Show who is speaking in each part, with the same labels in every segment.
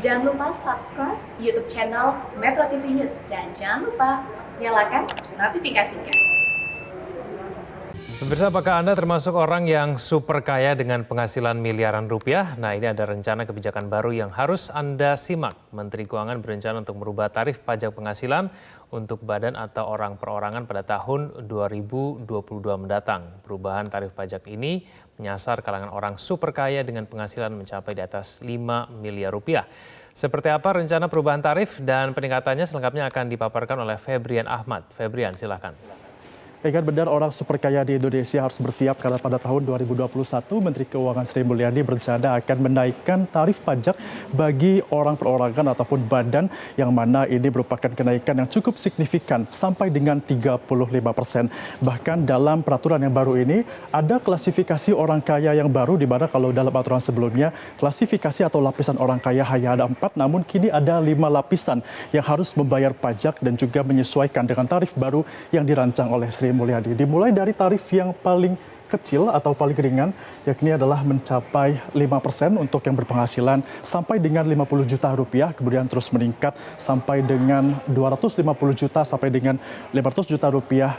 Speaker 1: Jangan lupa subscribe YouTube channel Metro TV News dan jangan lupa nyalakan notifikasinya.
Speaker 2: Pemirsa, apakah Anda termasuk orang yang super kaya dengan penghasilan miliaran rupiah? Nah, ini ada rencana kebijakan baru yang harus Anda simak. Menteri Keuangan berencana untuk merubah tarif pajak penghasilan untuk badan atau orang perorangan pada tahun 2022 mendatang. Perubahan tarif pajak ini menyasar kalangan orang super kaya dengan penghasilan mencapai di atas 5 miliar rupiah. Seperti apa rencana perubahan tarif dan peningkatannya selengkapnya akan dipaparkan oleh Febrian Ahmad. Febrian, silakan.
Speaker 3: Benar, orang super kaya di Indonesia harus bersiap karena pada tahun 2021 Menteri Keuangan Sri Mulyani berencana akan menaikkan tarif pajak bagi orang perorangan ataupun badan yang mana ini merupakan kenaikan yang cukup signifikan sampai dengan 35%. Bahkan dalam peraturan yang baru ini ada klasifikasi orang kaya yang baru di mana kalau dalam aturan sebelumnya klasifikasi atau lapisan orang kaya hanya ada 4, namun kini ada 5 lapisan yang harus membayar pajak dan juga menyesuaikan dengan tarif baru yang dirancang oleh Sri Mulyani. Dimulai dari tarif yang paling kecil atau paling ringan, yakni adalah mencapai 5% untuk yang berpenghasilan sampai dengan 50 juta rupiah, kemudian terus meningkat sampai dengan 250 juta sampai dengan 500 juta rupiah.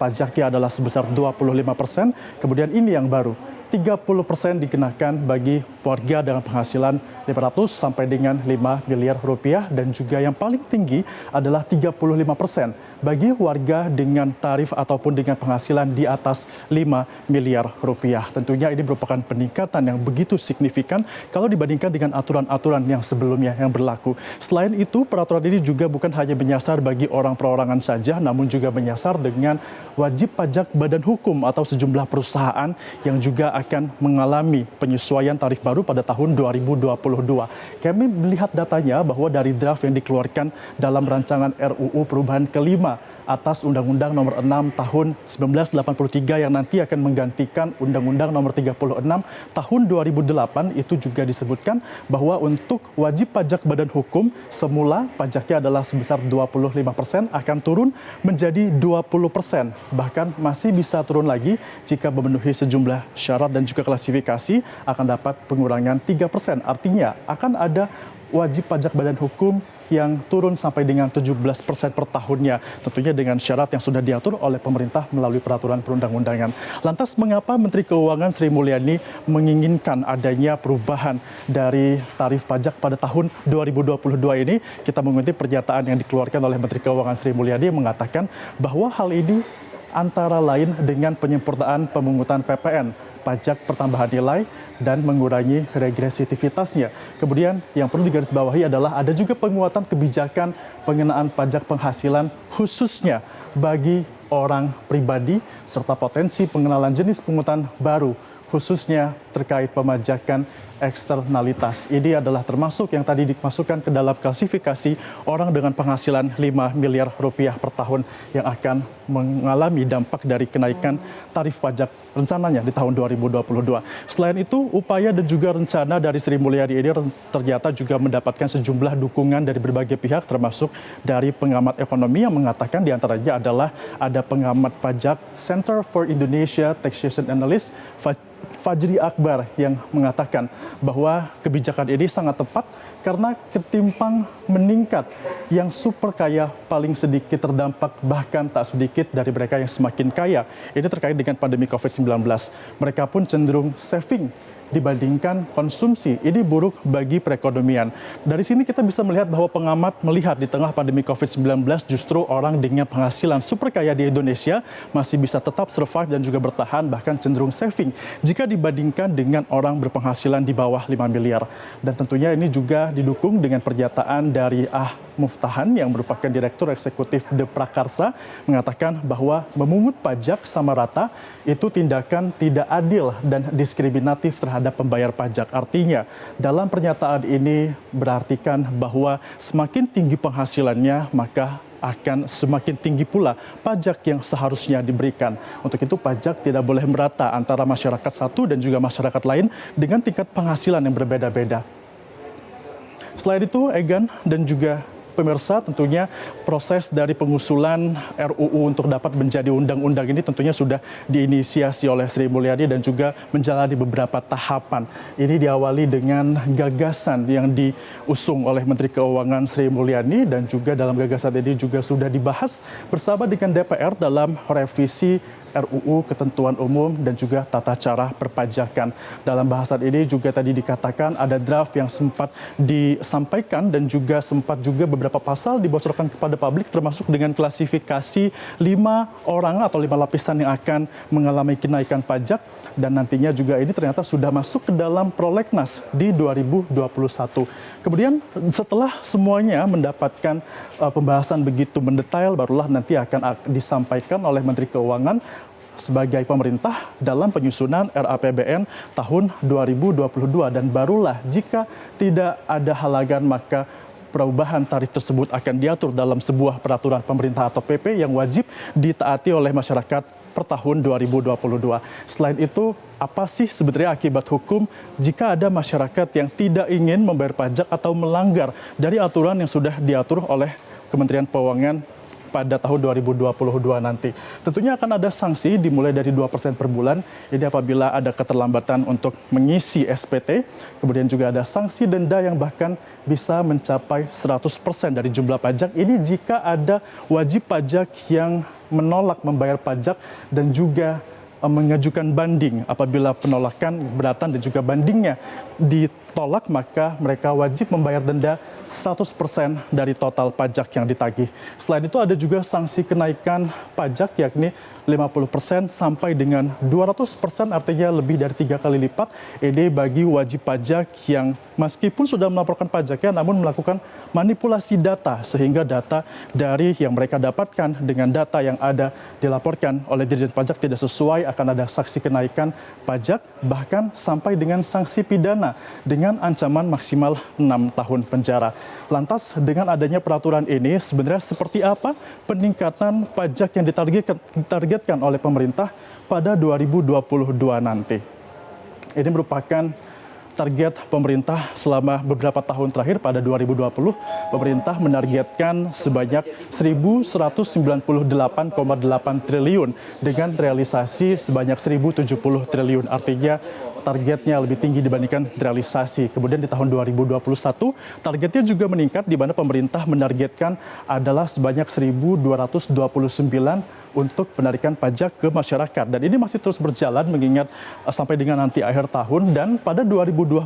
Speaker 3: Pajaknya adalah sebesar 25%, kemudian ini yang baru. 30% dikenakan bagi warga dengan penghasilan 500 sampai dengan 5 miliar rupiah dan juga yang paling tinggi adalah 35% bagi warga dengan tarif ataupun dengan penghasilan di atas 5 miliar rupiah. Tentunya ini merupakan peningkatan yang begitu signifikan kalau dibandingkan dengan aturan-aturan yang sebelumnya yang berlaku. Selain itu, peraturan ini juga bukan hanya menyasar bagi orang perorangan saja, namun juga menyasar dengan wajib pajak badan hukum atau sejumlah perusahaan yang juga akan mengalami penyesuaian tarif baru pada tahun 2022. Kami melihat datanya bahwa dari draft yang dikeluarkan dalam rancangan RUU perubahan kelima atas Undang-Undang Nomor 6 Tahun 1983 yang nanti akan menggantikan Undang-Undang Nomor 36 Tahun 2008, itu juga disebutkan bahwa untuk wajib pajak badan hukum semula pajaknya adalah sebesar 25%, akan turun menjadi 20%. Bahkan masih bisa turun lagi jika memenuhi sejumlah syarat dan juga klasifikasi akan dapat pengurangan 3%. Artinya akan ada wajib pajak badan hukum yang turun sampai dengan 17% per tahunnya. Tentunya dengan syarat yang sudah diatur oleh pemerintah melalui peraturan perundang-undangan. Lantas mengapa Menteri Keuangan Sri Mulyani menginginkan adanya perubahan dari tarif pajak pada tahun 2022 ini? Kita mengutip pernyataan yang dikeluarkan oleh Menteri Keuangan Sri Mulyani yang mengatakan bahwa hal ini antara lain dengan penyempurnaan pemungutan PPN, pajak pertambahan nilai, dan mengurangi regresivitasnya. Kemudian yang perlu digarisbawahi adalah ada juga penguatan kebijakan pengenaan pajak penghasilan khususnya bagi orang pribadi serta potensi pengenalan jenis pungutan baru khususnya terkait pemajakan eksternalitas. Ini adalah termasuk yang tadi dimasukkan ke dalam klasifikasi orang dengan penghasilan 5 miliar rupiah per tahun yang akan mengalami dampak dari kenaikan tarif pajak rencananya di tahun 2022. Selain itu, upaya dan juga rencana dari Sri Mulyani ini ternyata juga mendapatkan sejumlah dukungan dari berbagai pihak, termasuk dari pengamat ekonomi yang mengatakan diantaranya adalah ada pengamat pajak Center for Indonesia Taxation Analyst Fajri Akbar yang mengatakan bahwa kebijakan ini sangat tepat karena ketimpang meningkat yang super kaya paling sedikit terdampak, bahkan tak sedikit dari mereka yang semakin kaya. Ini terkait dengan pandemi COVID-19. Mereka pun cenderung saving dibandingkan konsumsi. Ini buruk bagi perekonomian. Dari sini kita bisa melihat bahwa pengamat melihat di tengah pandemi COVID-19 justru orang dengan penghasilan super kaya di Indonesia masih bisa tetap survive dan juga bertahan, bahkan cenderung saving jika dibandingkan dengan orang berpenghasilan di bawah 5 miliar. Dan tentunya ini juga didukung dengan pernyataan dari Muftahan yang merupakan Direktur Eksekutif The Prakarsa mengatakan bahwa memungut pajak sama rata itu tindakan tidak adil dan diskriminatif terhadap pembayar pajak. Artinya dalam pernyataan ini berartikan bahwa semakin tinggi penghasilannya maka akan semakin tinggi pula pajak yang seharusnya diberikan. Untuk itu pajak tidak boleh merata antara masyarakat satu dan juga masyarakat lain dengan tingkat penghasilan yang berbeda-beda. Selain itu, Egan dan juga pemirsa, tentunya proses dari pengusulan RUU untuk dapat menjadi undang-undang ini tentunya sudah diinisiasi oleh Sri Mulyani dan juga menjalani beberapa tahapan. Ini diawali dengan gagasan yang diusung oleh Menteri Keuangan Sri Mulyani dan juga dalam gagasan ini juga sudah dibahas bersama dengan DPR dalam revisi RUU Ketentuan Umum dan juga Tata Cara Perpajakan. Dalam bahasan ini juga tadi dikatakan ada draft yang sempat disampaikan dan juga sempat juga beberapa pasal dibocorkan kepada publik termasuk dengan klasifikasi 5 orang atau 5 lapisan yang akan mengalami kenaikan pajak dan nantinya juga ini ternyata sudah masuk ke dalam prolegnas di 2021. Kemudian setelah semuanya mendapatkan pembahasan begitu mendetail barulah nanti akan disampaikan oleh Menteri Keuangan sebagai pemerintah dalam penyusunan RAPBN tahun 2022 dan barulah jika tidak ada halangan maka perubahan tarif tersebut akan diatur dalam sebuah peraturan pemerintah atau PP yang wajib ditaati oleh masyarakat per tahun 2022. Selain itu, apa sih sebenarnya akibat hukum jika ada masyarakat yang tidak ingin membayar pajak atau melanggar dari aturan yang sudah diatur oleh Kementerian Keuangan pada tahun 2022 nanti. Tentunya akan ada sanksi dimulai dari 2% per bulan. Ini apabila ada keterlambatan untuk mengisi SPT. Kemudian juga ada sanksi denda yang bahkan bisa mencapai 100% dari jumlah pajak. Ini jika ada wajib pajak yang menolak membayar pajak dan juga mengajukan banding. Apabila penolakan, keberatan dan juga bandingnya ditolak, maka mereka wajib membayar denda 100% dari total pajak yang ditagih. Selain itu ada juga sanksi kenaikan pajak yakni 50% sampai dengan 200%, artinya lebih dari 3 kali lipat. Ini bagi wajib pajak yang meskipun sudah melaporkan pajaknya namun melakukan manipulasi data sehingga data dari yang mereka dapatkan dengan data yang ada dilaporkan oleh Dirjen Pajak tidak sesuai, akan ada sanksi kenaikan pajak bahkan sampai dengan sanksi pidana dengan ancaman maksimal 6 tahun penjara. Lantas dengan adanya peraturan ini sebenarnya seperti apa peningkatan pajak yang ditargetkan oleh pemerintah pada 2022 nanti? Ini merupakan target pemerintah selama beberapa tahun terakhir. Pada 2020, pemerintah menargetkan sebanyak 1.198,8 triliun dengan realisasi sebanyak 1.070 triliun. Artinya targetnya lebih tinggi dibandingkan realisasi. Kemudian di tahun 2021, targetnya juga meningkat di mana pemerintah menargetkan adalah sebanyak 1.229 untuk penarikan pajak ke masyarakat. Dan ini masih terus berjalan mengingat sampai dengan nanti akhir tahun. Dan pada 2022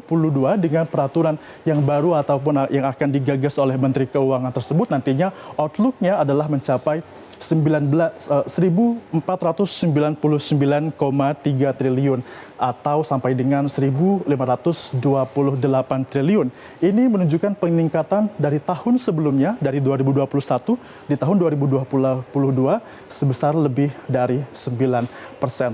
Speaker 3: dengan peraturan yang baru ataupun yang akan digagas oleh Menteri Keuangan tersebut nantinya outlook-nya adalah mencapai 1.499,3 triliun atau sampai dengan 1.528 triliun. Ini menunjukkan peningkatan dari tahun sebelumnya, dari 2021 di tahun 2022 sebesar lebih dari 9%.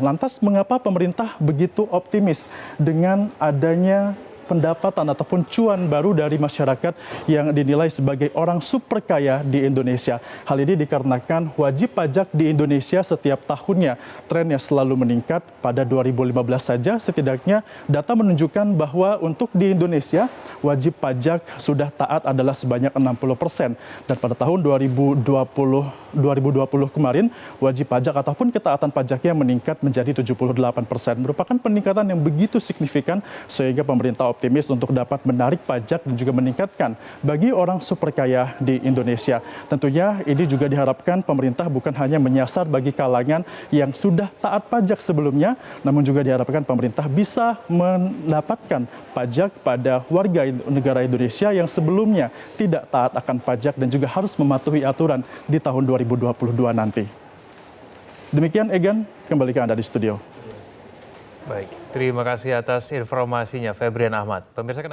Speaker 3: Lantas mengapa pemerintah begitu optimis dengan adanya pendapatan ataupun cuan baru dari masyarakat yang dinilai sebagai orang super kaya di Indonesia? Hal ini dikarenakan wajib pajak di Indonesia setiap tahunnya trennya selalu meningkat. Pada 2015 saja setidaknya data menunjukkan bahwa untuk di Indonesia wajib pajak sudah taat adalah sebanyak 60%. Dan pada tahun 2020 kemarin wajib pajak ataupun ketaatan pajaknya meningkat menjadi 78%. Merupakan peningkatan yang begitu signifikan sehingga pemerintah optimis untuk dapat menarik pajak dan juga meningkatkan bagi orang super kaya di Indonesia. Tentunya ini juga diharapkan pemerintah bukan hanya menyasar bagi kalangan yang sudah taat pajak sebelumnya, namun juga diharapkan pemerintah bisa mendapatkan pajak pada warga negara Indonesia yang sebelumnya tidak taat akan pajak dan juga harus mematuhi aturan di tahun 2022 nanti. Demikian Egan, kembali ke Anda di studio.
Speaker 2: Baik, terima kasih atas informasinya Febrian Ahmad. Pemirsa